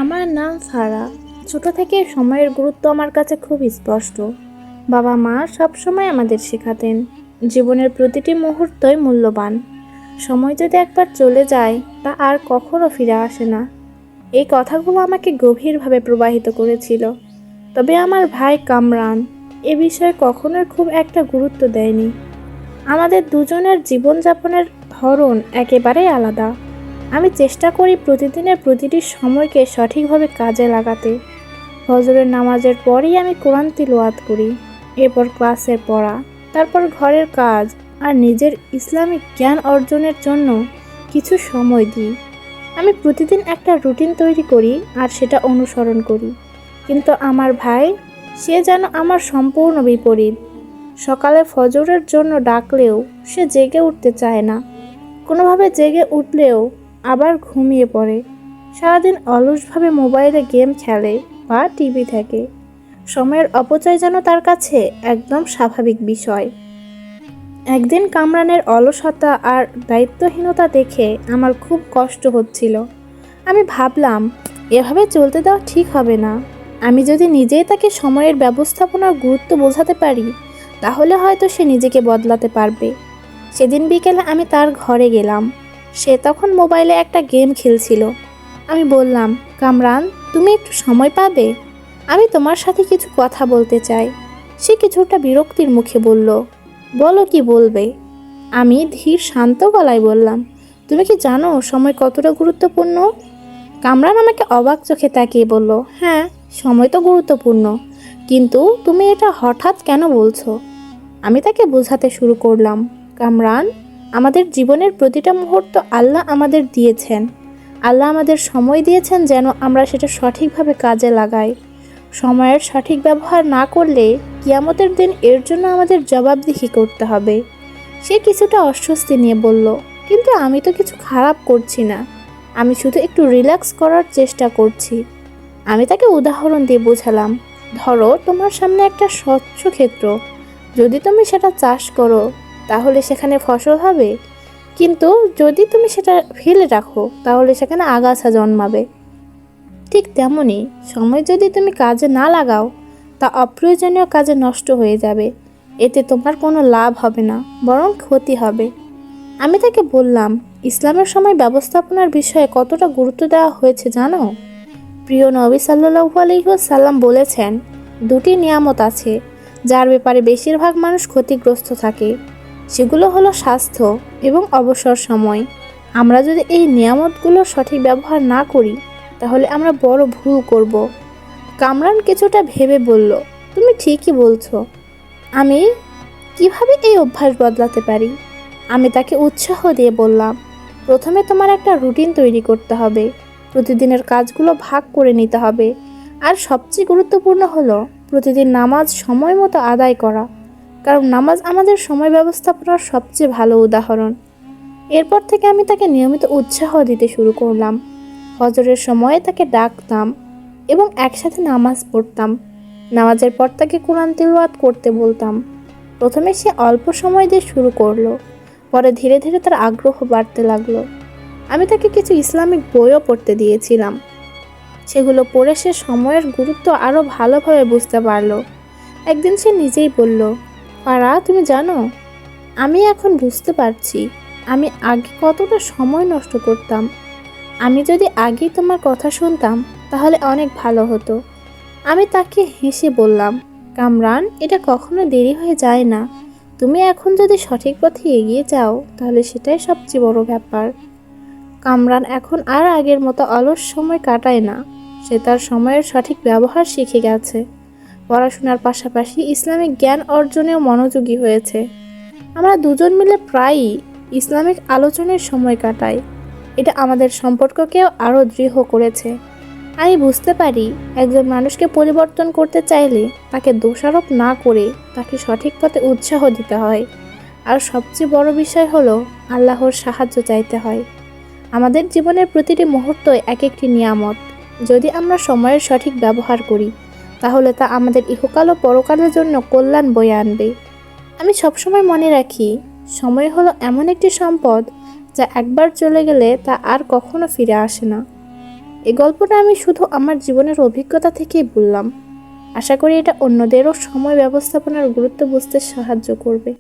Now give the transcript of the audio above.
আমার নাম ফারা। ছোট থেকে সময়ের গুরুত্ব আমার কাছে খুব স্পষ্ট। বাবা মা সব সময় আমাদের শেখাতেন জীবনের প্রতিটি মুহূর্তই মূল্যবান। সময় যদি একবার চলে যায় তা আর কখনো ফিরে আসে না। এই কথাগুলো আমাকে গভীরভাবে প্রভাবিত করেছিল। তবে আমার ভাই কামরান এ বিষয়ে কখনোই খুব একটা গুরুত্ব দেয়নি। আমাদের দুজনের জীবনযাপনের ধরন একেবারেই আলাদা। আমি চেষ্টা করি প্রতিদিনের প্রতিটি সময়কে সঠিকভাবে কাজে লাগাতে। ফজরের নামাজের পরেই আমি কোরআন তিলাওয়াত করি, এরপর ক্লাসের পড়া, তারপর ঘরের কাজ আর নিজের ইসলামিক জ্ঞান অর্জনের জন্য কিছু সময় দিই। আমি প্রতিদিন একটা রুটিন তৈরি করি আর সেটা অনুসরণ করি। কিন্তু আমার ভাই, সে যেন আমার সম্পূর্ণ বিপরীত। সকালে ফজরের জন্য ডাকলেও সে জেগে উঠতে চায় না। কোনোভাবে জেগে উঠলেও আবার ঘুমিয়ে পড়ে। সারাদিন অলসভাবে মোবাইলে গেম খেলে বা টিভি দেখে। সময়ের অপচয় যেন তার কাছে একদম স্বাভাবিক বিষয়। একদিন কামরানের অলসতা আর দায়িত্বহীনতা দেখে আমার খুব কষ্ট হচ্ছিল। আমি ভাবলাম, এভাবে চলতে দেওয়া ঠিক হবে না। আমি যদি নিজেই তাকে সময়ের ব্যবস্থাপনার গুরুত্ব বোঝাতে পারি, তাহলে হয়তো সে নিজেকে বদলাতে পারবে। সেদিন বিকেলে আমি তার ঘরে গেলাম। সে তখন মোবাইলে একটা গেম খেলছিল। আমি বললাম, কামরান, তুমি একটু সময় পাবে? আমি তোমার সাথে কিছু কথা বলতে চাই। সে কিছুটা বিরক্তির মুখে বলল, বলো, কি বলবে? আমি ধীর শান্ত গলায় বললাম, তুমি কি জানো সময় কতটা গুরুত্বপূর্ণ? কামরান আমাকে অবাক চোখে তাকিয়ে বলল, হ্যাঁ, সময় তো গুরুত্বপূর্ণ, কিন্তু তুমি এটা হঠাৎ কেন বলছো? আমি তাকে বোঝাতে শুরু করলাম, কামরান, আমাদের জীবনের প্রতিটা মুহূর্ত আল্লাহ আমাদের দিয়েছেন। আল্লাহ আমাদের সময় দিয়েছেন যেন আমরা সেটা সঠিকভাবে কাজে লাগাই। সময়ের সঠিক ব্যবহার না করলে কিয়ামতের দিন এর জন্য আমাদের জবাবদিহি করতে হবে। সে কিছুটা অস্বস্তি নিয়ে বলল, কিন্তু আমি তো কিছু খারাপ করছি না, আমি শুধু একটু রিল্যাক্স করার চেষ্টা করছি। আমি তাকে উদাহরণ দিয়ে বোঝালাম, ধরো তোমার সামনে একটা স্বচ্ছ ক্ষেত্র, যদি তুমি সেটা চাষ করো তাহলে সেখানে ফসল হবে, কিন্তু যদি তুমি সেটা ফেলে রাখো তাহলে সেখানে আগাছা জন্মাবে। ঠিক তেমনই সময় যদি তুমি কাজে না লাগাও, তা অপ্রয়োজনীয় কাজে নষ্ট হয়ে যাবে। এতে তোমার কোনো লাভ হবে না, বরং ক্ষতি হবে। আমি তাকে বললাম, ইসলামের সময় ব্যবস্থাপনার বিষয়ে কতটা গুরুত্ব দেওয়া হয়েছে জানো? প্রিয় নবী সাল্লাল্লাহু আলাইহি ওয়াসাল্লাম বলেছেন, দুটি নিয়ামত আছে যার ব্যাপারে বেশিরভাগ মানুষ ক্ষতিগ্রস্ত থাকে। সেগুলো হলো স্বাস্থ্য এবং অবসর সময়। আমরা যদি এই নিয়ামতগুলোর সঠিক ব্যবহার না করি, তাহলে আমরা বড় ভুল করব। কামরান কিছুটা ভেবে বলল, তুমি ঠিকই বলছো। আমি কিভাবে এই অভ্যাস বদলাতে পারি? আমি তাকে উৎসাহ দিয়ে বললাম, প্রথমে তোমার একটা রুটিন তৈরি করতে হবে। প্রতিদিনের কাজগুলো ভাগ করে নিতে হবে। আর সবচেয়ে গুরুত্বপূর্ণ হলো প্রতিদিন নামাজ সময় মতো আদায় করা, কারণ নামাজ আমাদের সময় ব্যবস্থাপনার সবচেয়ে ভালো উদাহরণ। এরপর থেকে আমি তাকে নিয়মিত উৎসাহ দিতে শুরু করলাম। ফজরের সময়ে তাকে ডাকতাম এবং একসাথে নামাজ পড়তাম। নামাজের পর তাকে কোরআন তিলাওয়াত করতে বলতাম। প্রথমে সে অল্প সময় দিয়ে শুরু করলো, পরে ধীরে ধীরে তার আগ্রহ বাড়তে লাগলো। আমি তাকে কিছু ইসলামিক বইও পড়তে দিয়েছিলাম। সেগুলো পড়ে সে সময়ের গুরুত্ব আরও ভালোভাবে বুঝতে পারলো। একদিন সে নিজেই বলল, ফারা, তুমি জানো, আমি এখন বুঝতে পারছি আমি আগে কতটা সময় নষ্ট করতাম। আমি যদি আগেই তোমার কথা শুনতাম তাহলে অনেক ভালো হতো। আমি তাকে হেসে বললাম, কামরান, এটা কখনো দেরি হয়ে যায় না। তুমি এখন যদি সঠিক পথে এগিয়ে যাও তাহলে সেটাই সবচেয়ে বড় ব্যাপার। কামরান এখন আর আগের মতো অলস সময় কাটায় না। সে তার সময়ের সঠিক ব্যবহার শিখে গেছে। পড়াশোনার পাশাপাশি ইসলামিক জ্ঞান অর্জনেও মনোযোগী হয়েছে। আমরা দুজন মিলে প্রায়ই ইসলামিক আলোচনার সময় কাটাই। এটা আমাদের সম্পর্ককেও আরও দৃঢ় করেছে। আমি বুঝতে পারি, একজন মানুষকে পরিবর্তন করতে চাইলে তাকে দোষারোপ না করে তাকে সঠিক পথে উৎসাহ দিতে হয়। আর সবচেয়ে বড় বিষয় হলো আল্লাহর সাহায্য চাইতে হয়। আমাদের জীবনের প্রতিটি মুহূর্ত এক একটি নিয়ামত। যদি আমরা সময়ের সঠিক ব্যবহার করি, তাহলে তা আমাদের ইহকাল ও পরকালের জন্য কল্যাণ বয়ে আনবে। আমি সবসময় মনে রাখি, সময় হলো এমন একটি সম্পদ যা একবার চলে গেলে তা আর কখনো ফিরে আসে না। এই গল্পটা আমি শুধু আমার জীবনের অভিজ্ঞতা থেকেই বললাম। আশা করি এটা অন্যদেরও সময় ব্যবস্থাপনার গুরুত্ব বুঝতে সাহায্য করবে।